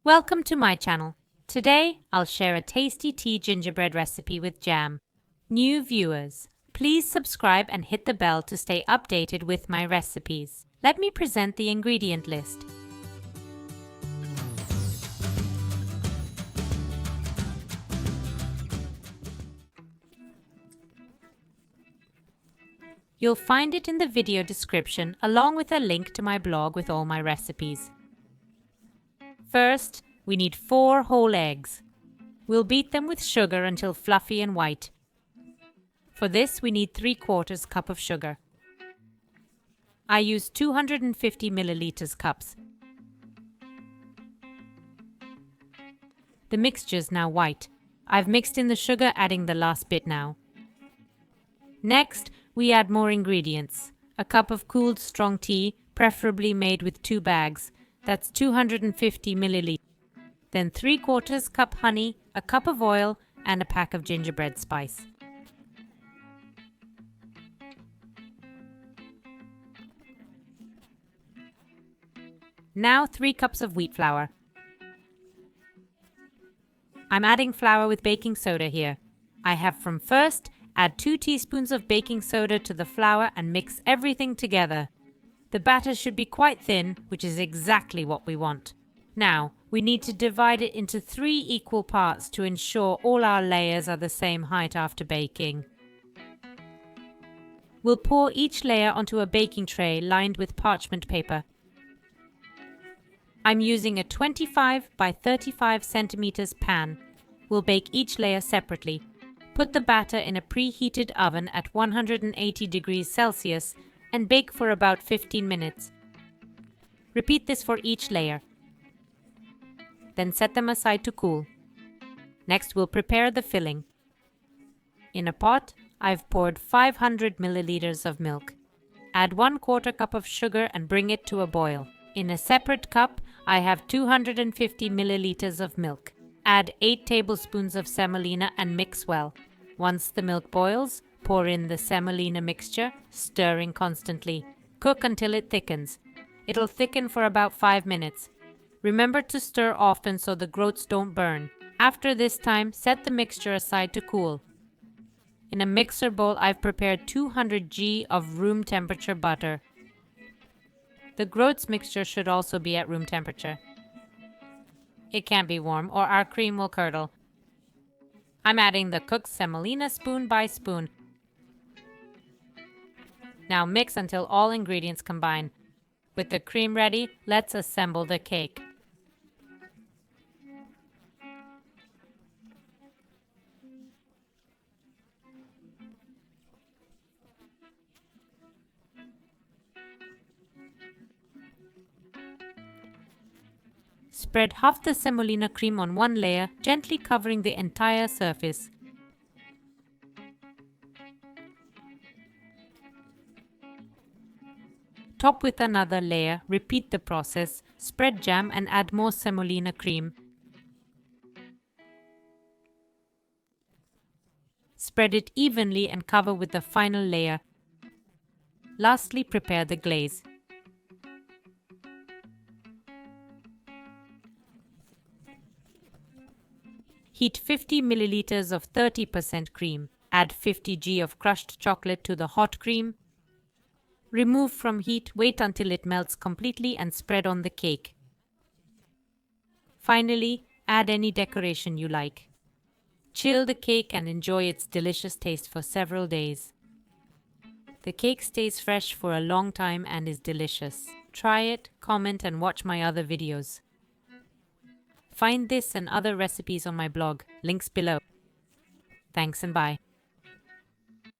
Welcome to my channel. Today, I'll share a tasty tea gingerbread recipe with jam. New viewers, please subscribe and hit the bell to stay updated with my recipes. Let me present the ingredient list. You'll find it in the video description along with a link to my blog with all my recipes. First, we need 4 whole eggs. We'll beat them with sugar until fluffy and white. For this, we need 3/4 cup of sugar. I use 250 milliliters cups. The mixture's now white. I've mixed in the sugar, adding the last bit now. Next, we add more ingredients. A cup of cooled strong tea, preferably made with 2 bags. That's 250 milliliters. Then 3/4 cup honey, a cup of oil, and a pack of gingerbread spice. Now 3 cups of wheat flour. I'm adding flour with baking soda here. I have from first, add 2 teaspoons of baking soda to the flour and mix everything together. The batter should be quite thin, which is exactly what we want. Now, we need to divide it into 3 equal parts to ensure all our layers are the same height after baking. We'll pour each layer onto a baking tray lined with parchment paper. I'm using a 25 by 35 centimeters pan. We'll bake each layer separately. Put the batter in a preheated oven at 180 degrees Celsius and bake for about 15 minutes. Repeat this for each layer. Then set them aside to cool. Next, we'll prepare the filling. In a pot, I've poured 500 milliliters of milk. Add 1/4 cup of sugar and bring it to a boil. In a separate cup, I have 250 milliliters of milk. Add 8 tablespoons of semolina and mix well. Once the milk boils, pour in the semolina mixture, stirring constantly. Cook until it thickens. It'll thicken for about 5 minutes. Remember to stir often so the groats don't burn. After this time, set the mixture aside to cool. In a mixer bowl, I've prepared 200 g of room temperature butter. The groats mixture should also be at room temperature. It can't be warm or our cream will curdle. I'm adding the cooked semolina spoon by spoon. Now mix until all ingredients combine. With the cream ready, let's assemble the cake. Spread half the semolina cream on one layer, gently covering the entire surface. Top with another layer, repeat the process, spread jam and add more semolina cream. Spread it evenly and cover with the final layer. Lastly, prepare the glaze. Heat 50 milliliters of 30% cream. Add 50 g of crushed chocolate to the hot cream. Remove from heat, wait until it melts completely and spread on the cake. Finally, add any decoration you like. Chill the cake and enjoy its delicious taste for several days. The cake stays fresh for a long time and is delicious. Try it, comment and watch my other videos. Find this and other recipes on my blog, links below. Thanks and bye.